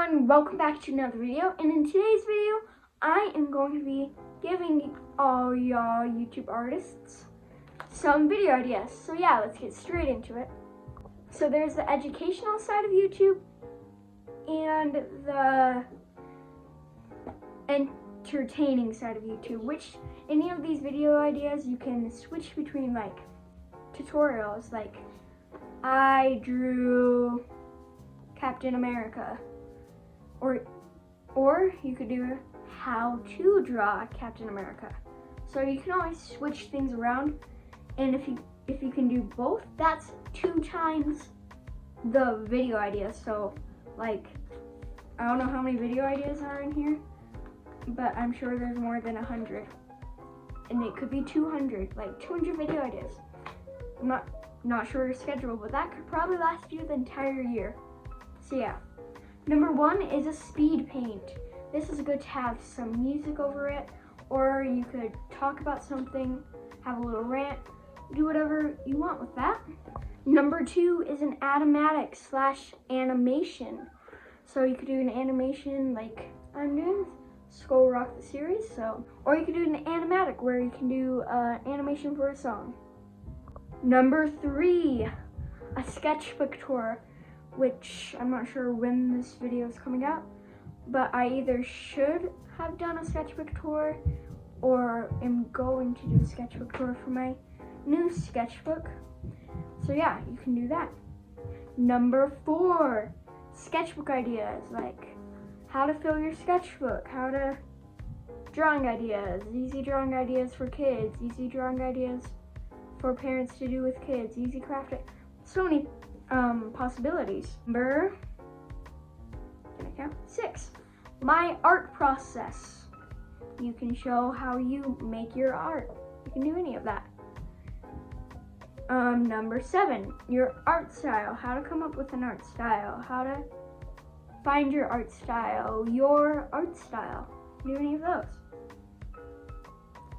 everyone, welcome back to another video, and in today's video I am going to be giving all y'all YouTube artists some video ideas. So yeah, let's get straight into it. So there's the educational side of YouTube and the entertaining side of YouTube, which any of these video ideas you can switch between, like tutorials, like I drew Captain America, or you could do how to draw Captain America. So you can always switch things around, and if you can do both, that's 2 times the video ideas. So like, I don't know how many video ideas are in here, but I'm sure there's more than 100, and it could be 200, like 200 video ideas. I'm not sure your schedule, but that could probably last you the entire year. So yeah, number 1 is a speed paint. This is good to have some music over it, or you could talk about something, have a little rant, do whatever you want with that. Number 2 is an animatic / animation. So you could do an animation like I'm doing, Skull Rock the series. Or you could do an animatic where you can do animation for a song. Number 3, a sketchbook tour, which I'm not sure when this video is coming out, but I either should have done a sketchbook tour or am going to do a sketchbook tour for my new sketchbook. So yeah, you can do that. Number 4, sketchbook ideas, like how to fill your sketchbook, how to drawing ideas, easy drawing ideas for kids, easy drawing ideas for parents to do with kids, easy crafting, so many possibilities. Number 6, my art process. You can show how you make your art. You can do any of that. Number 7, your art style, how to come up with an art style, how to find your art style, do any of those.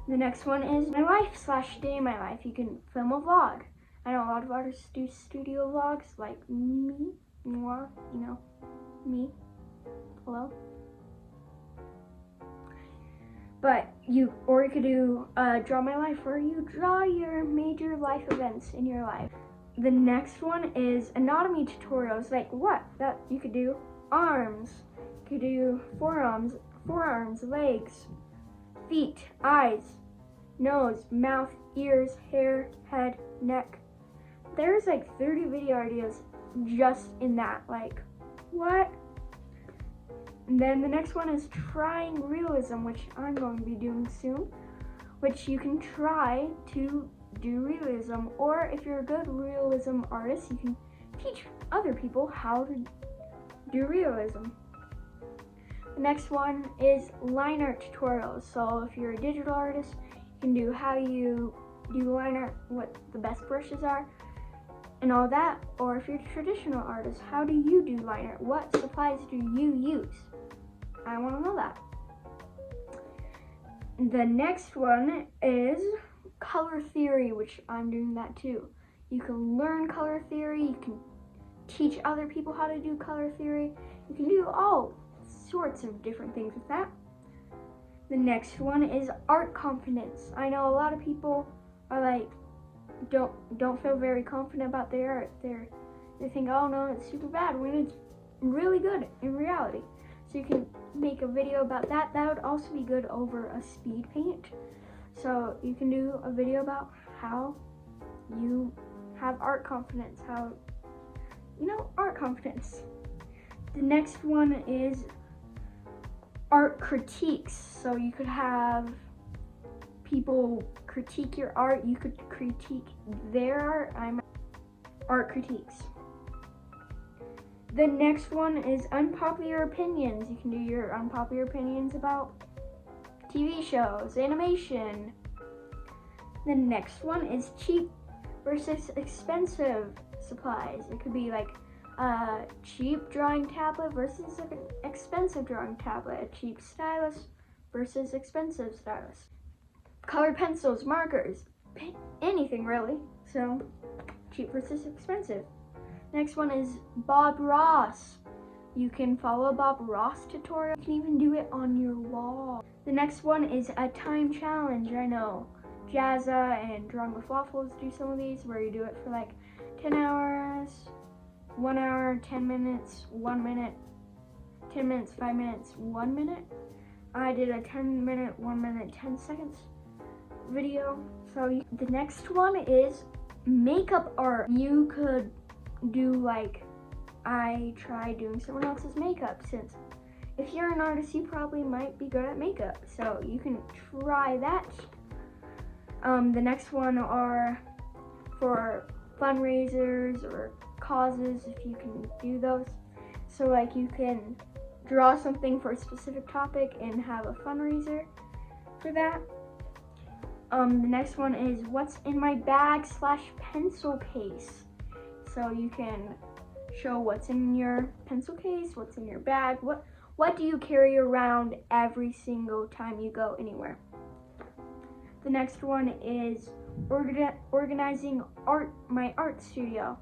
The next one is my life / day in my life. You can film a vlog. I know a lot of artists do studio vlogs, like me, moi, you know, me, hello. But you could do draw my life, where you draw your major life events in your life. The next one is anatomy tutorials, like what? That you could do arms, you could do forearms, legs, feet, eyes, nose, mouth, ears, hair, head, neck. There's like 30 video ideas just in that, like what? And then the next one is trying realism, which I'm going to be doing soon, which you can try to do realism, or if you're a good realism artist, you can teach other people how to do realism. The next one is line art tutorials. So if you're a digital artist, you can do how you do line art, what the best brushes are, and all that. Or if you're a traditional artist, how do you do line art? What supplies do you use? I want to know that. The next one is color theory, which I'm doing that too. You can learn color theory, you can teach other people how to do color theory. You can do all sorts of different things with that. The next one is art confidence. I know a lot of people are like, don't feel very confident about their art. They think, oh no, it's super bad, when it's really good in reality. So you can make a video about that. That would also be good over a speed paint. So you can do a video about how you have art confidence, art confidence. The next one is art critiques. So you could have people critique your art, you could critique their art. Art critiques. The next one is unpopular opinions. You can do your unpopular opinions about TV shows, animation. The next one is cheap versus expensive supplies. It could be like a cheap drawing tablet versus an expensive drawing tablet, a cheap stylus versus expensive stylus. Colored pencils, markers, anything really. So cheap versus expensive. Next one is Bob Ross. You can follow Bob Ross tutorial. You can even do it on your wall. The next one is a time challenge. I know Jazza and Drawing with Waffles do some of these where you do it for like 10 hours, 1 hour, 10 minutes, 1 minute, 10 minutes, 5 minutes, 1 minute. I did a 10 minute, 1 minute, 10 seconds video. So the next one is makeup art. You could do like, I tried doing someone else's makeup, since if you're an artist, you probably might be good at makeup. So you can try that. The next one are for fundraisers or causes, if you can do those. So like you can draw something for a specific topic and have a fundraiser for that. The next one is what's in my bag / pencil case. So you can show what's in your pencil case, what's in your bag, what do you carry around every single time you go anywhere. The next one is organizing my art studio.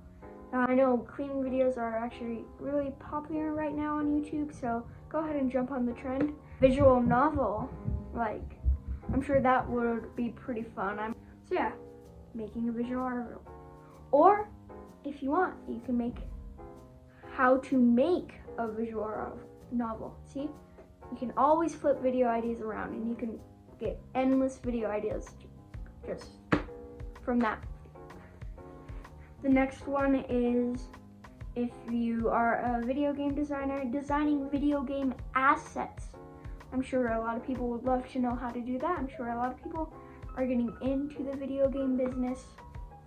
I know cleaning videos are actually really popular right now on YouTube, so go ahead and jump on the trend. Visual novel, like, I'm sure that would be pretty fun. So yeah, making a visual novel. Or if you want, you can make how to make a visual novel. See, you can always flip video ideas around and you can get endless video ideas just from that. The next one is if you are a video game designer, designing video game assets. I'm sure a lot of people would love to know how to do that. I'm sure a lot of people are getting into the video game business.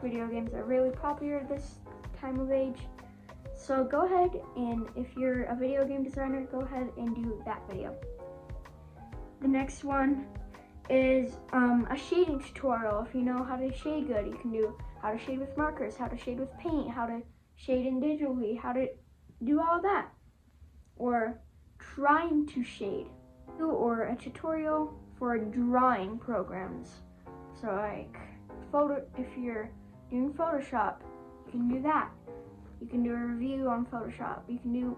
Video games are really popular this time of age. So go ahead, and if you're a video game designer, go ahead and do that video. The next one is a shading tutorial. If you know how to shade good, you can do how to shade with markers, how to shade with paint, how to shade in digitally, how to do all that. Or trying to shade. Or a tutorial for drawing programs. So like if you're doing Photoshop, you can do that. You can do a review on Photoshop. You can do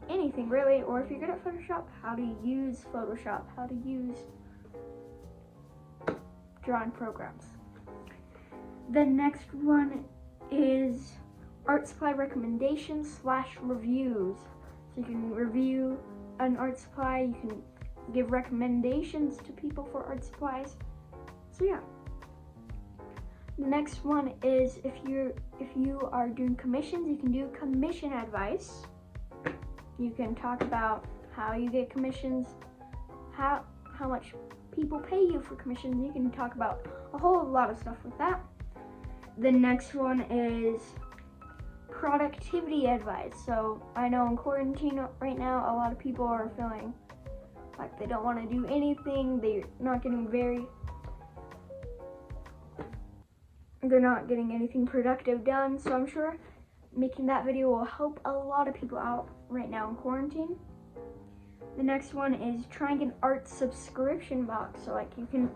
anything really. Or if you're good at Photoshop, how to use Photoshop, how to use drawing programs. The next one is art supply recommendations / reviews. So you can review an art supply, you can give recommendations to people for art supplies. So yeah. The next one is if you are doing commissions, you can do commission advice. You can talk about how you get commissions, how much people pay you for commissions. You can talk about a whole lot of stuff with that. The next one is productivity advice. So I know in quarantine right now, a lot of people are feeling like they don't want to do anything. They're not getting anything productive done. So I'm sure making that video will help a lot of people out right now in quarantine. The next one is trying an art subscription box. So like you can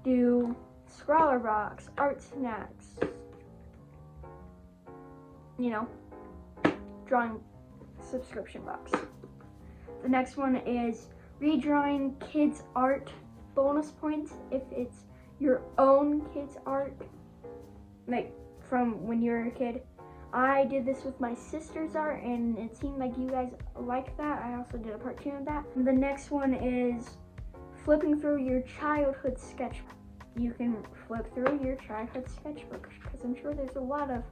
do Scrawler Box, Art Snacks, you know, drawing subscription box. The next one is redrawing kids art bonus points if it's your own kids art, like from when you were a kid. I did this with my sister's art and it seemed like you guys liked that. I also did a part 2 of that. The next one is flipping through your childhood sketchbook. You can flip through your childhood sketchbook because I'm sure there's a lot of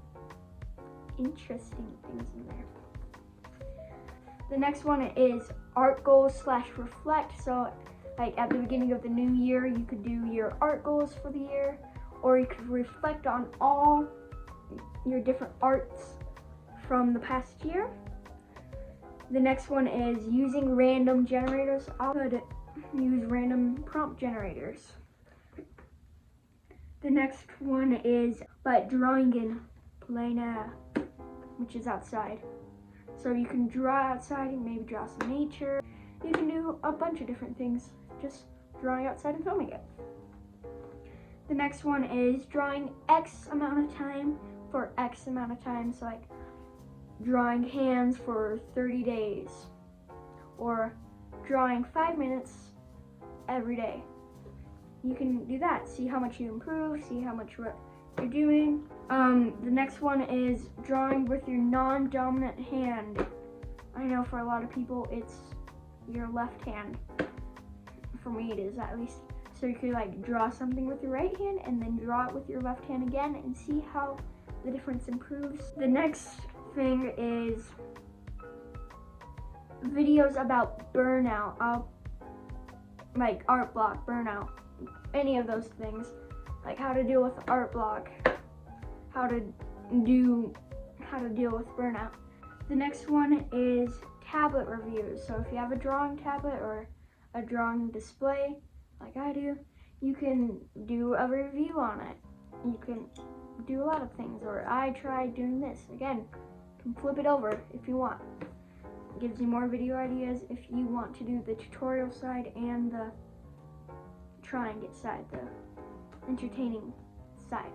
interesting things in there. The next one is art goals / reflect. So like at the beginning of the new year, you could do your art goals for the year, or you could reflect on all your different arts from the past year. The next one is using random generators. I could use random prompt generators. The next one is drawing in plein air, which is outside. So you can draw outside and maybe draw some nature. You can do a bunch of different things, just drawing outside and filming it. The next one is drawing X amount of time for X amount of time. So like drawing hands for 30 days, or drawing 5 minutes every day. You can do that, see how much you improve, see how much you're doing. The next one is drawing with your non-dominant hand. I know for a lot of people it's your left hand. For me it is, at least. So you could like draw something with your right hand and then draw it with your left hand again and see how the difference improves. The next thing is videos about burnout, like art block, burnout, any of those things, like how to deal with art block, how to deal with burnout. The next one is tablet reviews. So if you have a drawing tablet or a drawing display, like I do, you can do a review on it. You can do a lot of things, or I tried doing this. Again, you can flip it over if you want. It gives you more video ideas if you want to do the tutorial side and the trying it side, the entertaining side.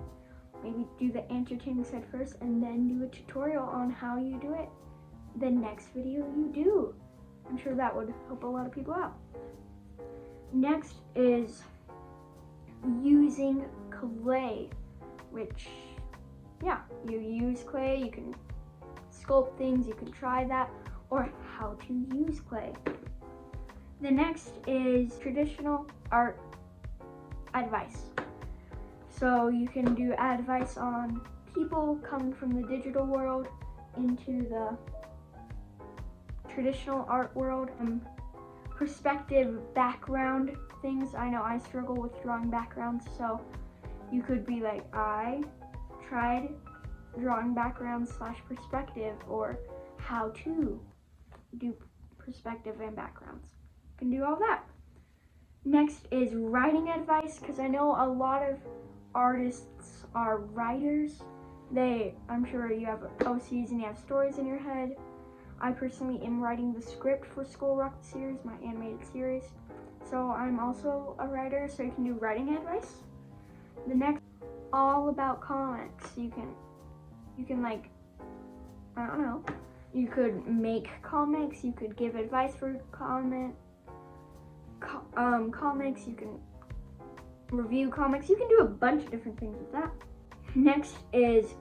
Maybe do the entertaining side first and then do a tutorial on how you do it the next video you do. I'm sure that would help a lot of people out. Next is using clay, which, yeah, you use clay, you can sculpt things, you can try that, or how to use clay. The next is traditional art advice. So you can do advice on people coming from the digital world into the traditional art world. Perspective background things. I know I struggle with drawing backgrounds, so you could be like, I tried drawing backgrounds / perspective, or how to do perspective and backgrounds. You can do all that. Next is writing advice, because I know a lot of artists are writers. I'm sure you have OCs and you have stories in your head. I personally am writing the script for School Rock series, my animated series. So I'm also a writer, so you can do writing advice. The next, all about comics. You can like, I don't know, you could make comics, you could give advice for comics, you can review comics, you can do a bunch of different things with that. Next is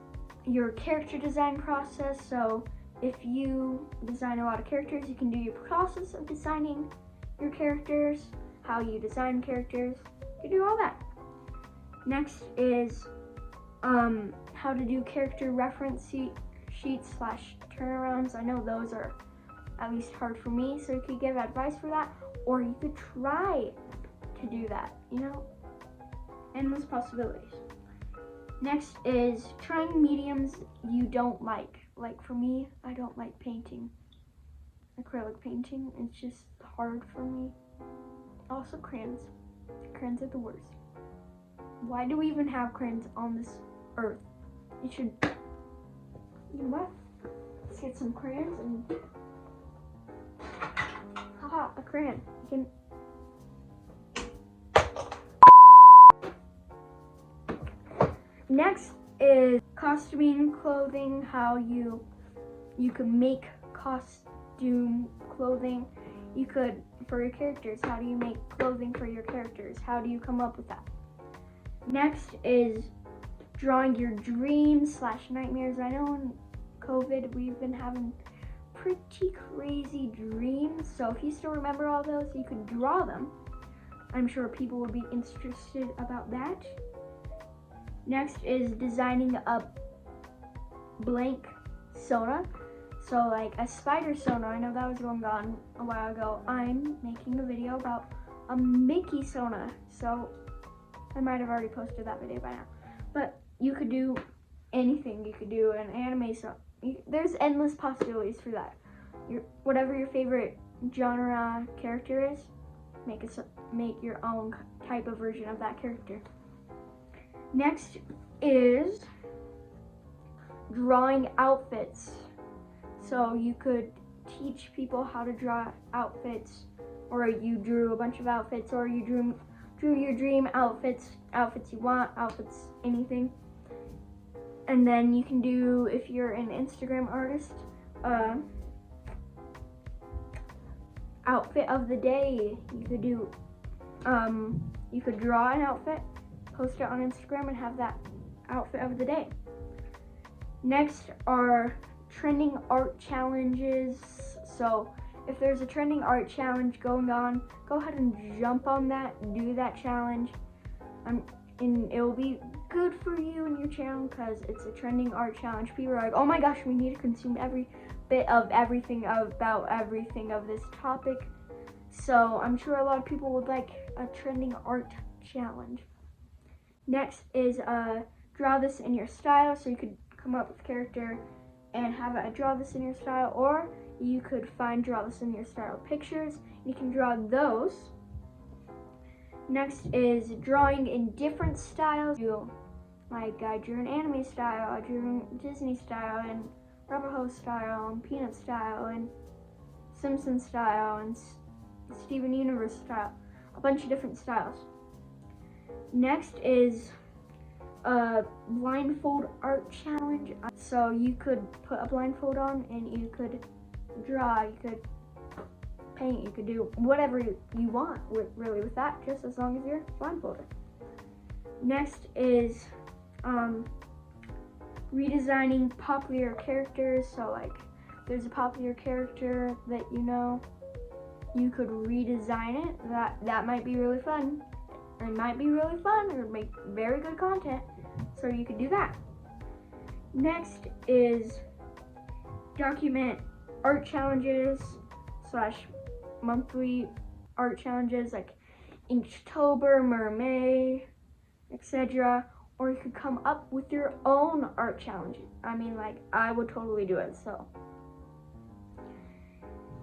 your character design process. So if you design a lot of characters, you can do your process of designing your characters, how you design characters, you can do all that. Next is how to do character reference sheets / turnarounds. I know those are at least hard for me, so you could give advice for that, or you could try to do that, you know, endless possibilities. Next is trying mediums you don't like. Like for me, I don't like painting, acrylic painting. It's just hard for me. Also crayons. Crayons are the worst. Why do we even have crayons on this earth? You should, you know what? Let's get some crayons and, haha, a crayon. You can. Next is costuming, clothing, how you can make costume clothing. You could, for your characters, how do you make clothing for your characters? How do you come up with that? Next is drawing your dreams / nightmares. I know in COVID we've been having pretty crazy dreams, so if you still remember all those, you could draw them. I'm sure people would be interested about that. Next is designing a blank Sona. So like a spider Sona, I know that was going on a while ago. I'm making a video about a Mickey Sona. So I might have already posted that video by now. But you could do anything. You could do an anime Sona. There's endless possibilities for that. Whatever your favorite genre character is, make your own type of version of that character. Next is drawing outfits. So you could teach people how to draw outfits, or you drew a bunch of outfits, or you drew your dream outfits you want, anything. And then you can do, if you're an Instagram artist, outfit of the day. You could do, you could draw an outfit, post it on Instagram, and have that outfit of the day. Next are trending art challenges. So if there's a trending art challenge going on, go ahead and jump on that, do that challenge. And it will be good for you and your channel because it's a trending art challenge. People are like, oh my gosh, we need to consume every bit of everything about everything of this topic. So I'm sure a lot of people would like a trending art challenge. Next is draw this in your style. So you could come up with a character and have it draw this in your style, or you could find draw this in your style pictures. You can draw those. Next is drawing in different styles. Like I drew an anime style, I drew Disney style, and Rubber Hose style, and Peanut style, and Simpson style, and Steven Universe style. A bunch of different styles. Next is a blindfold art challenge. So you could put a blindfold on and you could draw, you could paint, you could do whatever you want really with that, just as long as you're blindfolded. Next is redesigning popular characters. So like there's a popular character that you could redesign it. That might be really fun. It might be really fun or make very good content. So you could do that. Next is document art challenges / monthly art challenges like Inktober, Mermaid, etc. Or you could come up with your own art challenge. I mean, like, I would totally do it, so.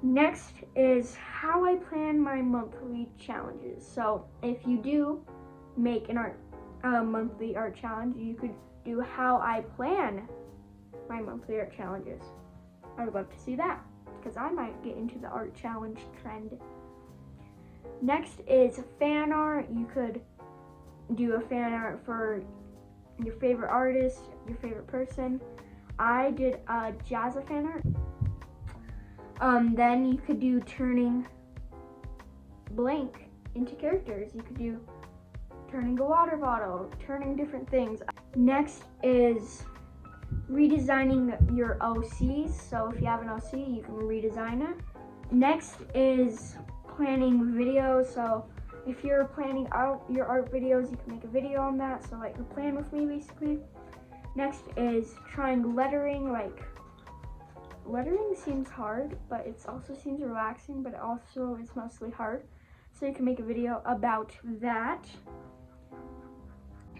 Next is how I plan my monthly challenges. So if you do make a monthly art challenge, you could do how I plan my monthly art challenges. I would love to see that because I might get into the art challenge trend. Next is fan art. You could do a fan art for your favorite artist, your favorite person. I did a Jazza fan art. Then you could do turning blank into characters. You could do turning a water bottle, turning different things. Next is redesigning your OCs. So if you have an OC, you can redesign it. Next is planning videos. So if you're planning out your art videos, you can make a video on that. So like a plan with me basically. Next is trying lettering. Like lettering seems hard, but it also seems relaxing, but it also is mostly hard. So you can make a video about that.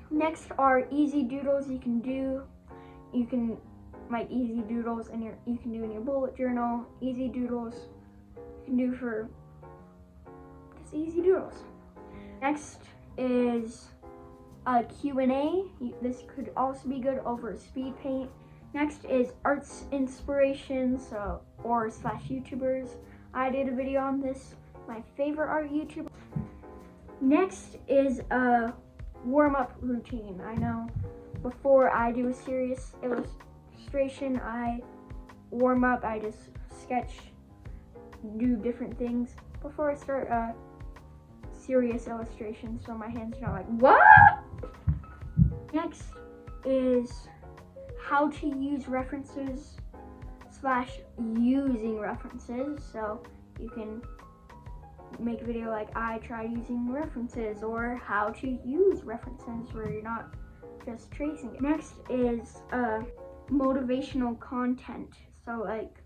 Next are easy doodles. You can like easy doodles and you can do in your bullet journal. Easy doodles you can do for just easy doodles. Next is a Q&A. This could also be good over speed paint. Next is arts inspirations, or / YouTubers. I did a video on this, my favorite art YouTuber. Next is a warm-up routine. I know before I do a serious illustration, I warm up, I just sketch, do different things before I start a serious illustration, so my hands are not like, what? Next is how to use references / using references. So you can make a video like I tried using references, or how to use references where you're not just tracing it. Next is motivational content. So like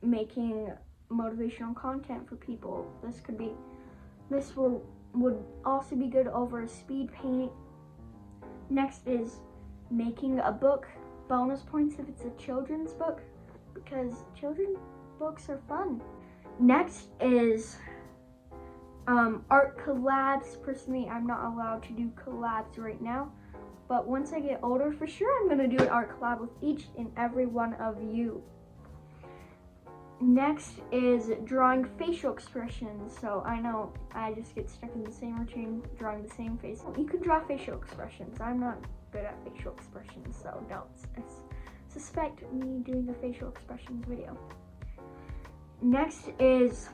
making motivational content for people. This would also be good over speed paint. Next is making a book. Bonus points if it's a children's book, because children's books are fun. Next is art collabs. Personally, I'm not allowed to do collabs right now, but once I get older, for sure I'm gonna do an art collab with each and every one of you. Next is drawing facial expressions. So I know I just get stuck in the same routine, drawing the same face. You could draw facial expressions. I'm not good at facial expressions, so don't. suspect me doing a facial expressions video. Next is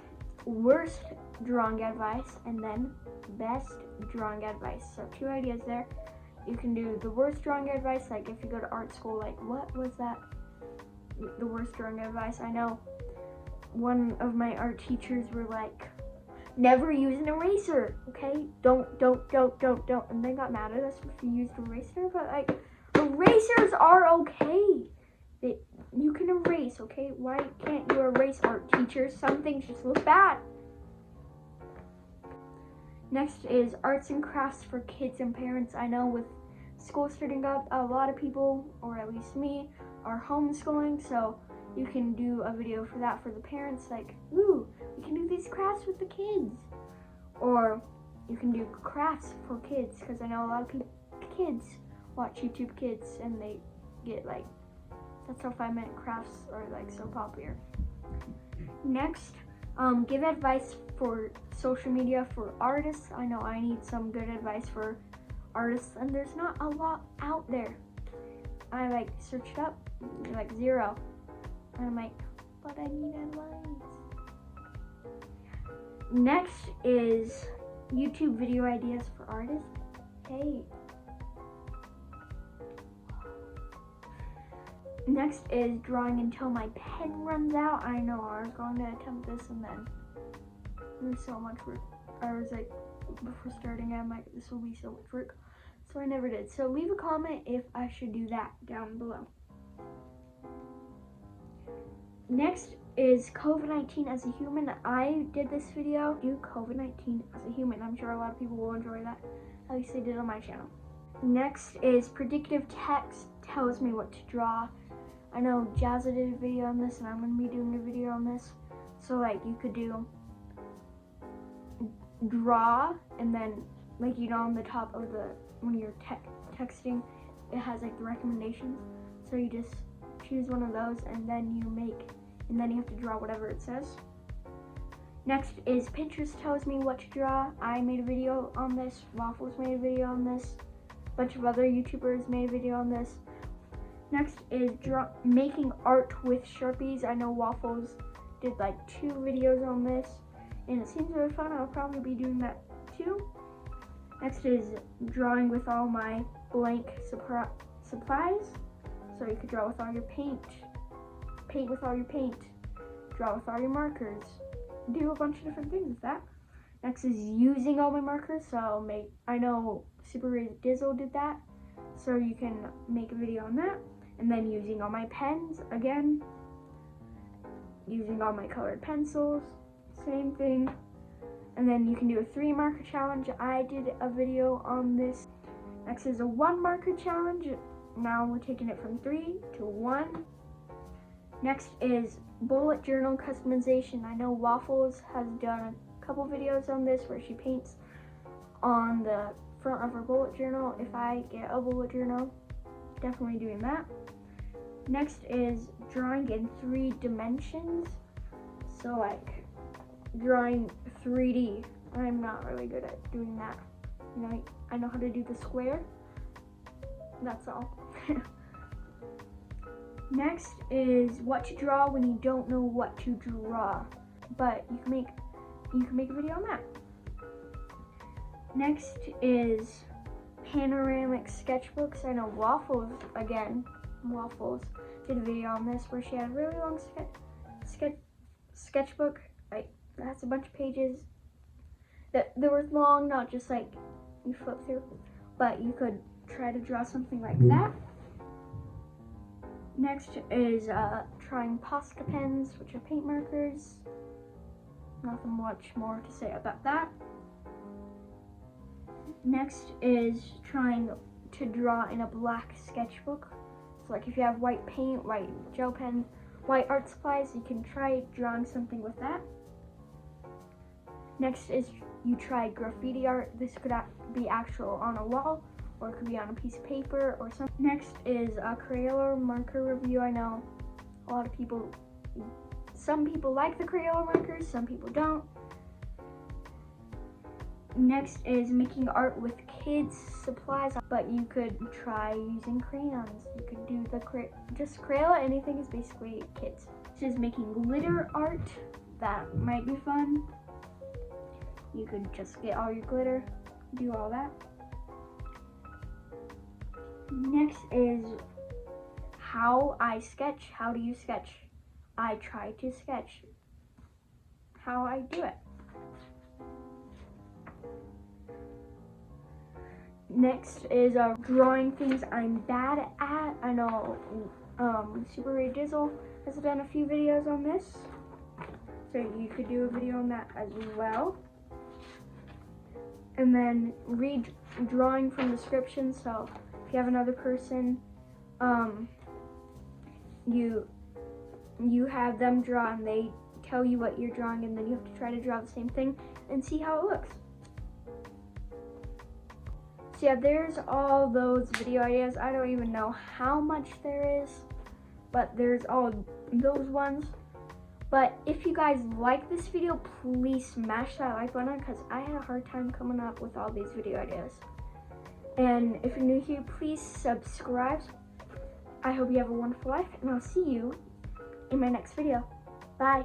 worst drawing advice and then best drawing advice. So 2 ideas there. You can do the worst drawing advice, like if you go to art school, like what was that? The worst drawing advice. I know one of my art teachers were like, never use an eraser, okay? Don't. And they got mad at us if we used eraser, but like, erasers are okay. You can erase, okay? Why can't you erase, art teachers? Some things just look bad. Next is arts and crafts for kids and parents. I know with school starting up, a lot of people, or at least me, are homeschooling, so you can do a video for that for the parents, like, ooh, we can do these crafts with the kids. Or you can do crafts for kids, because I know a lot of kids watch YouTube Kids, and they get like, that's how 5-minute crafts are like so popular. Next, give advice for social media for artists. I know I need some good advice for artists, and there's not a lot out there. I like searched up, like 0. And I'm like, but I need advice. Next is YouTube video ideas for artists. Hey. Next is drawing until my pen runs out. I know I was going to attempt this, and then there's so much work. I was like, before starting, I'm like, this will be so much work. So I never did. So leave a comment if I should do that down below. Next is COVID-19 as a human. I did this video, do COVID-19 as a human. I'm sure a lot of people will enjoy that. At least they did on my channel. Next is predictive text tells me what to draw. I know Jazza did a video on this, and I'm going to be doing a video on this. So like you could do draw, and then like, you know, on the top of the, when you're texting, it has like the recommendations. So you just choose one of those, and then you have to draw whatever it says. Next is Pinterest tells me what to draw. I made a video on this. Waffles made a video on this. A bunch of other YouTubers made a video on this. Next is making art with Sharpies. I know Waffles did like 2 videos on this, and it seems really fun. I'll probably be doing that too. Next is drawing with all my blank supplies. So you could draw with all your paint with all your paint, draw with all your markers, do a bunch of different things with that. Next is using all my markers. So I know Super Ray Dizzle did that, so you can make a video on that. And then using all my pens, again, using all my colored pencils, same thing. And then you can do a 3 marker challenge. I did a video on this. Next is a 1 marker challenge. Now we're taking it from 3 to 1. Next is bullet journal customization. I know Waffles has done a couple videos on this where she paints on the front of her bullet journal. If I get a bullet journal, definitely doing that. Next is drawing in 3 dimensions. So like drawing 3D. I'm not really good at doing that. You know, I know how to do the square. That's all. Next is what to draw when you don't know what to draw, but you can make a video on that. Next is panoramic sketchbooks. I know Waffles did a video on this where she had a really long sketchbook. Like, that's a bunch of pages that were long, not just like you flip through, but you could try to draw something like that. Next is trying Posca pens, which are paint markers. Nothing much more to say about that. Next is trying to draw in a black sketchbook. So like if you have white paint, white gel pen, white art supplies, you can try drawing something with that. Next is you try graffiti art. This could be actual on a wall, or it could be on a piece of paper or something. Next is a Crayola marker review. I know a lot of people, some people like the Crayola markers, some people don't. Next is making art with kids' supplies, but you could try using crayons. You could do just Crayola, anything is basically kids. This is making glitter art. That might be fun. You could just get all your glitter, do all that. Next is how I sketch. How do you sketch? I try to sketch how I do it. Next is drawing things I'm bad at. I know Super Ray Dizzle has done a few videos on this, so you could do a video on that as well. And then drawing from descriptions. So if you have another person, you have them draw and they tell you what you're drawing, and then you have to try to draw the same thing and see how it looks. So yeah, there's all those video ideas. I don't even know how much there is, but there's all those ones. But if you guys like this video, please smash that like button, because I had a hard time coming up with all these video ideas. And if you're new here, please subscribe. I hope you have a wonderful life, and I'll see you in my next video. Bye.